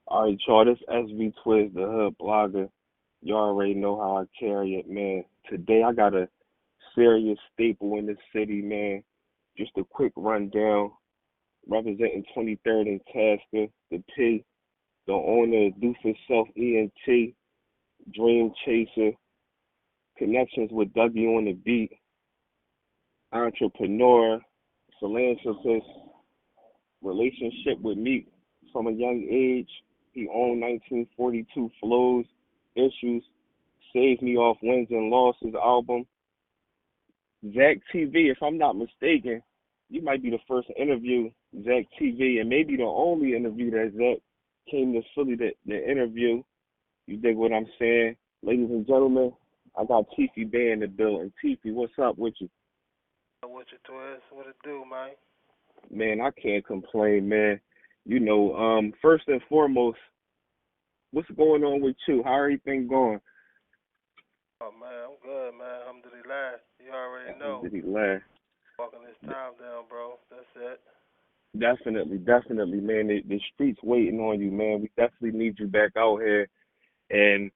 All right, y'all, this SV Twiz, the hood blogger. You already know how I carry it, man. Today I got a serious staple in the city, man. Just a quick rundown. Representing 23rd and Tasker, the P, the owner of Do For Self ENT, Dream Chaser, connections with Dougie on the beat, entrepreneur, philanthropist, relationship with Meek from a young age. He owned 1942 Flows, Issues, Save Me Off Wins and Losses album. Zach TV, if I'm not mistaken, you might be the first interview Zach TV, and maybe the only interview that Zach came to Philly to interview. You dig what I'm saying? Ladies and gentlemen, I got Teefy Bey in the building. Teefy, what's up with you? What you twist? What it do, man? Man, I can't complain, man. First and foremost, what's going on with you? How everything going? Oh man, I'm good, man. Alhamdulillah. You already know. Alhamdulillah. Walking this time down, bro. That's it. Definitely, man. The streets waiting on you, man. We definitely need you back out here. And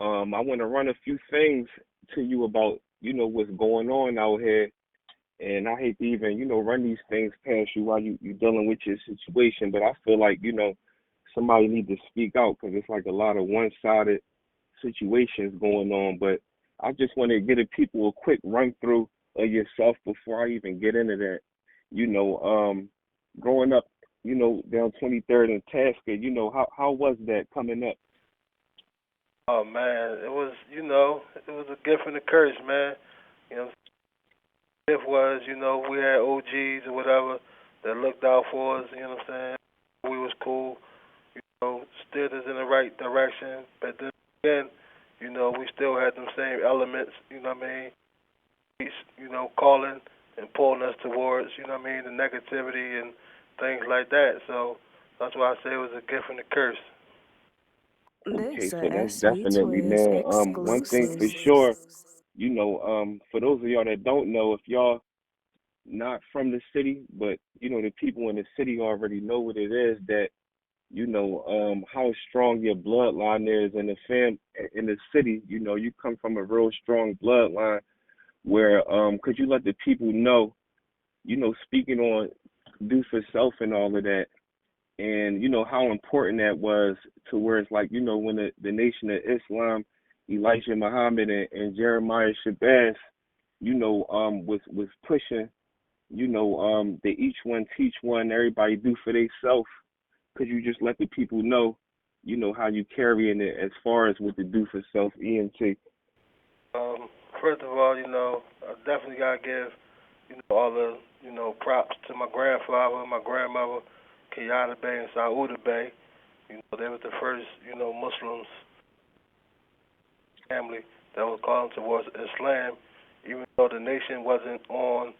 I want to run a few things to you about, what's going on out here. And I hate to even, run these things past you while you're dealing with your situation. But I feel like, somebody needs to speak out because it's like a lot of one-sided situations going on. But I just want to give the people a quick run-through of yourself before I even get into that. Growing up, down 23rd and Tasker, how was that coming up? Oh man, it was, it was a gift and a curse, man. You know, gift was, we had OGs or whatever that looked out for us. You know what I'm saying? We was cool. Steered us in the right direction. But then again, we still had them same elements. You know what I mean? Calling and pulling us towards, the negativity and things like that. So that's why I say it was a gift and a curse. Okay, so that's definitely, man. One thing for sure, for those of y'all that don't know, if y'all not from the city, but the people in the city already know what it is that how strong your bloodline is in the city. You come from a real strong bloodline where could you let the people know, speaking on do for self and all of that, and how important that was to where it's like, when the Nation of Islam, Elijah Muhammad and Jeremiah Shabazz, was pushing, the each one teach one, everybody do for themselves. Could you just let the people know, how you carrying it as far as with the do for self ENT? First of all, I definitely gotta give, all the, props to my grandfather, my grandmother, Kenyatta Bey and Sauda Bey. They were the first, Muslims family that was calling towards Islam, even though the nation wasn't on,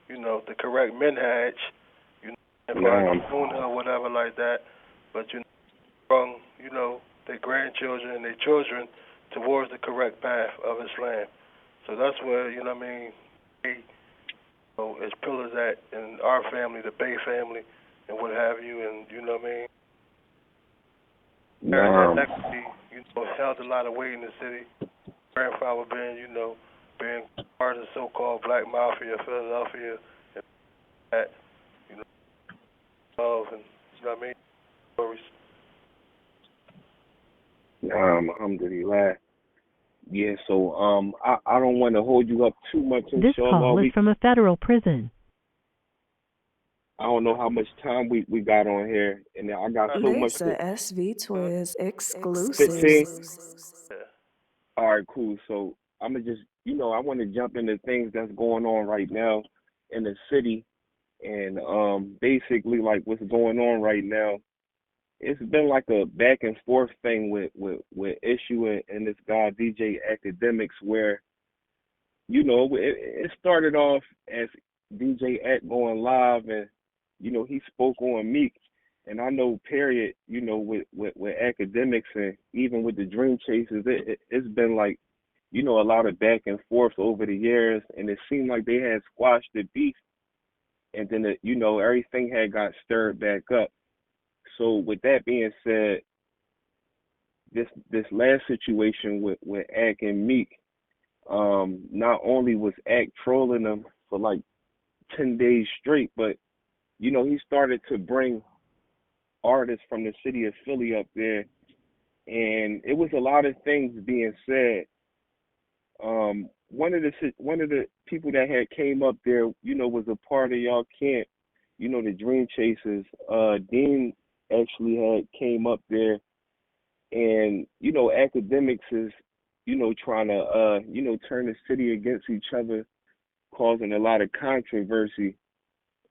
the correct minhaj, as far as sunnah or whatever like that. But from, their grandchildren and their children towards the correct path of Islam. So that's where, they, as pillars at in our family, the Bey family, and what have you, and That legacy, held a lot of weight in the city. Grandfather being part of the so-called Black Mafia, Philadelphia, and that, love and stories. Alhamdulillah. Yeah, so I don't want to hold you up too much. This call is from a federal prison. I don't know how much time we got on here, and I got so much. This is SV Twiz exclusive. 15? All right, cool. So I'm gonna just, I want to jump into things that's going on right now in the city, and basically like what's going on right now. It's been like a back and forth thing with Issue and this guy DJ Akademiks, where it started off as DJ Ak going live, and he spoke on Meek, and I know period, with Akademiks and even with the Dream Chasers, it's been like, a lot of back and forth over the years, and it seemed like they had squashed the beef, and then everything had got stirred back up. So with that being said, this last situation with Ack and Meek, not only was Ack trolling them for like 10 days straight, but he started to bring artists from the city of Philly up there, and it was a lot of things being said. One of the people that had came up there, was a part of y'all camp, the Dream Chasers. Dean actually had came up there, and academics is, trying to turn the city against each other, causing a lot of controversy.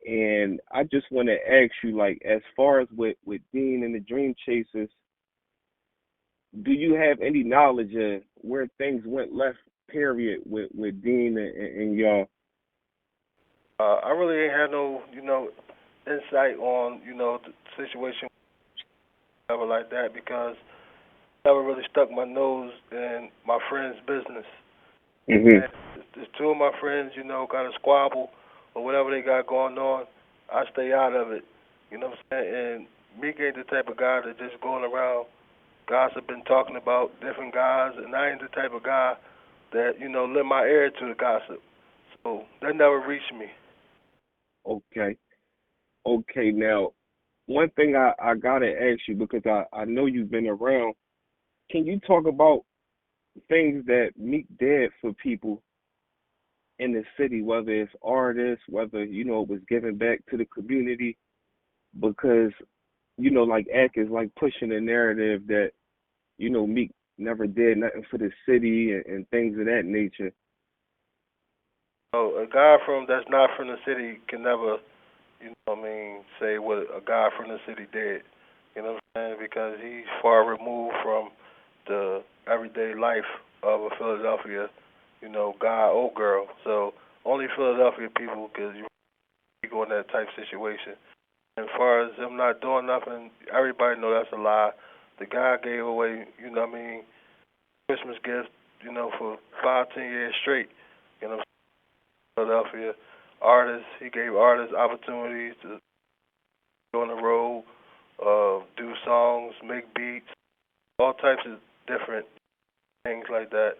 And I just want to ask you, like, as far as with Dean and the Dream Chasers, do you have any knowledge of where things went left, period, with Dean and y'all? I really ain't had no, insight on, the situation ever like that because I never really stuck my nose in my friend's business. Mhm. If two of my friends, got a squabble or whatever they got going on, I stay out of it. You know what I'm saying? And Meek ain't the type of guy that just going around gossiping, talking about different guys, and I ain't the type of guy that, lend my ear to the gossip. So that never reached me. Okay. Okay. Now, one thing I gotta ask you, because I know you've been around. Can you talk about things that Meek did for people in the city, whether it's artists, whether it was giving back to the community? Because like Ack is like pushing the narrative that Meek never did nothing for the city and things of that nature. So a guy that's not from the city can never, say what a guy from the city did. You know what I'm saying? Because he's far removed from the everyday life of a Philadelphia, guy or girl. So only Philadelphia people could go in that type situation. As far as him not doing nothing, everybody know that's a lie. The guy gave away, Christmas gifts, for 5, 10 years straight. You know, Philadelphia artists, he gave artists opportunities to go on the road, do songs, make beats, all types of different things like that.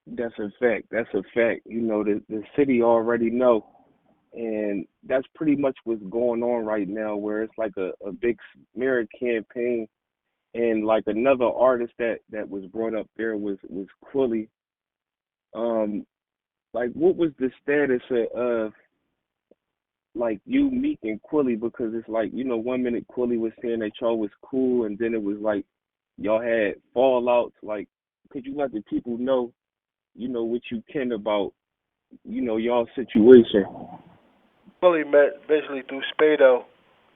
That's a fact. That's a fact. The city already know, and that's pretty much what's going on right now, where it's like a big smear campaign. And like another artist that was brought up there was Quilly. Like, what was the status of like you, Meek, and Quilly? Because it's like, 1 minute Quilly was saying that y'all was cool, and then it was like y'all had fallouts. Like, could you let the people know, what you can about, y'all situation? Fully met basically through Spado.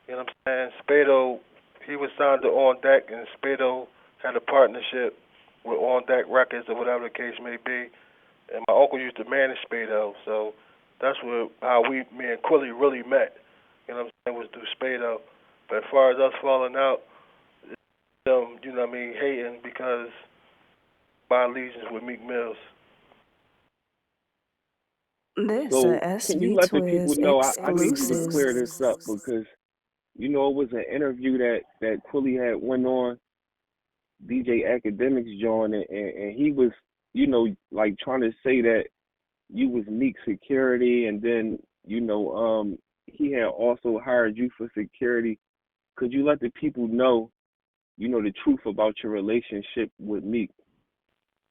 You know what I'm saying? Spado, he was signed to On Deck, and Spado had a partnership with On Deck Records or whatever the case may be. And my uncle used to manage Spado, so that's how me and Quilly really met. You know what I'm saying? Was through Spado. But as far as us falling out, it's them, hating because my allegiance with Meek Mills. This a So can you SV let the people Twiz know? I need you to clear exclusive. this up, because it was an interview that Quilly had went on DJ Akademiks joined, and he was, like trying to say that you was Meek security, and then, he had also hired you for security. Could you let the people know, the truth about your relationship with Meek?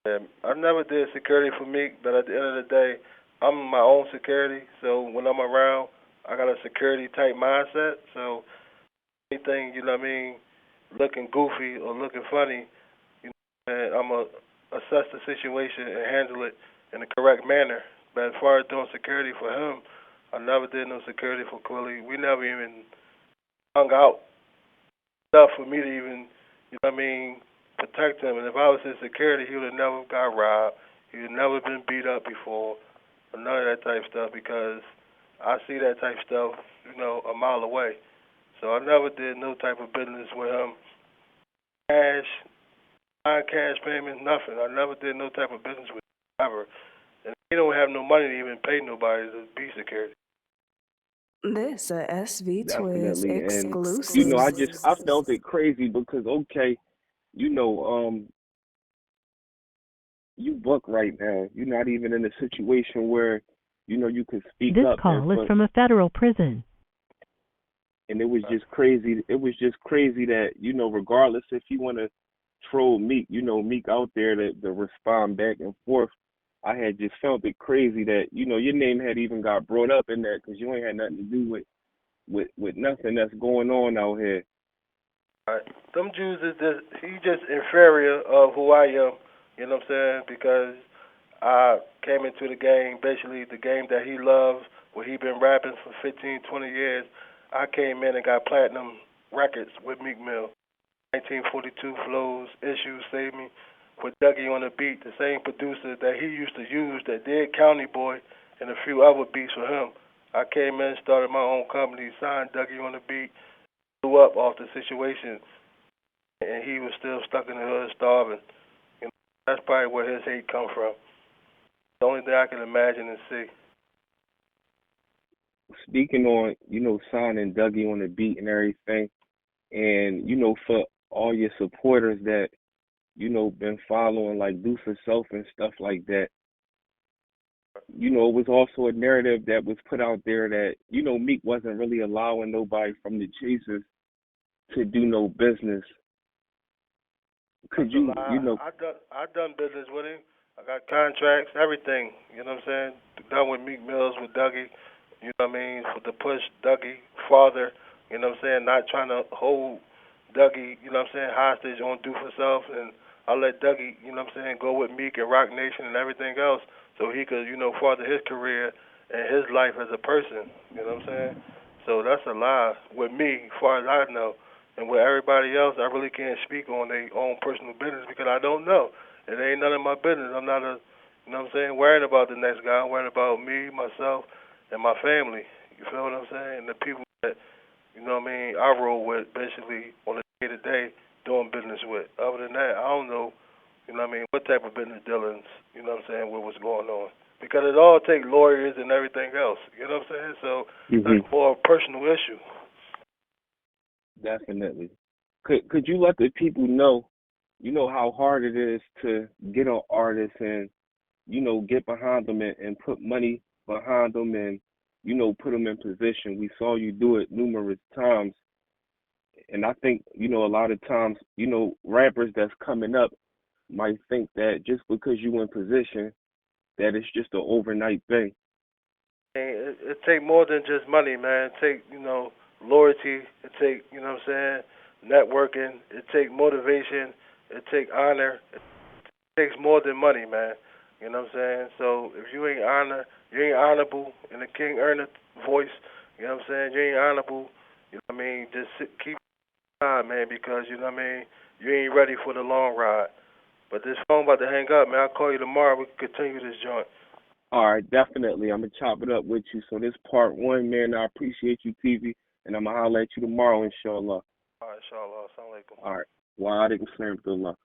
I never did security for Meek, but at the end of the day, I'm my own security. So when I'm around, I got a security type mindset. So anything, looking goofy or looking funny, and I'm going to assess the situation and handle it in the correct manner. But as far as doing security for him, I never did no security for Quilly. We never even hung out enough for me to even, protect him. And if I was his security, he would have never got robbed. He would have never been beat up before, or none of that type stuff, because I see that type stuff, a mile away. So I never did no type of business with him. Cash, non-cash payment, nothing. I never did no type of business with him ever. And he don't have no money to even pay nobody to be security. This a SV Twiz definitely. And exclusive. I felt it crazy because okay, you know, you book right now. You're not even in a situation where, you can speak This up call is from a federal prison. and it was just crazy. It was just crazy that, regardless if you want to troll Meek, Meek out there to respond back and forth. I had just felt it crazy that, your name had even got brought up in that because you ain't had nothing to do with nothing that's going on out here. Right. Them Jews is he just inferior of who I am, you know what I'm saying? Because I came into the game, basically the game that he loves, where he been rapping for 15, 20 years. I came in and got platinum records with Meek Mill. 1942 flows, issues, save me. With Dougie on the beat, the same producer that he used to use that did County Boy and a few other beats for him. I came in, started my own company, signed Dougie on the beat, blew up off the situation, and he was still stuck in the hood starving. You know, that's probably where his hate come from. The only thing I can imagine and see. Speaking on, signing Dougie on the beat and everything, and, for all your supporters that, been following like Do for Self and stuff like that, it was also a narrative that was put out there that, Meek wasn't really allowing nobody from the Chasers to do no business. Could you, I done business with him. I got contracts, everything. You know what I'm saying? Done with Meek Mills, with Dougie. You know what I mean? For the push Dougie father. You know what I'm saying? Not trying to hold Dougie. You know what I'm saying? Hostage on Do for Self, and I let Dougie. You know what I'm saying? Go with Meek and Rock Nation and everything else, so he could, further his career and his life as a person. You know what I'm saying? So that's a lie with me, as far as I know. And with everybody else, I really can't speak on their own personal business because I don't know. It ain't none of my business. I'm not worrying about the next guy. I'm worrying about me, myself, and my family. You feel what I'm saying? And the people that, I roll with basically on a day-to-day doing business with. Other than that, I don't know, what type of business dealings, with what's going on. Because it all takes lawyers and everything else. You know what I'm saying? So that's more a personal issue. definitely. Could you let the people know, how hard it is to get an artist and, get behind them and put money behind them and, put them in position. We saw you do it numerous times. And I think, a lot of times, rappers that's coming up might think that just because you in position, that it's just an overnight thing. It take more than just money, man. It take, loyalty. It take, networking. It take motivation. It take honor. It takes more than money, man. You know what I'm saying? So if you ain't you ain't honorable in the King Ernest voice. You know what I'm saying? You ain't honorable. You know what I mean? Keep time, man, because you know what I mean. You ain't ready for the long ride. But this phone about to hang up, man. I'll call you tomorrow. We can continue this joint. All right, definitely. I'm going to chop it up with you. So this part one, man, I appreciate you, TV, and I'm going to holler at you tomorrow, inshallah. All right, inshallah. Assalamu alaikum. All right. Wa alaikum salam.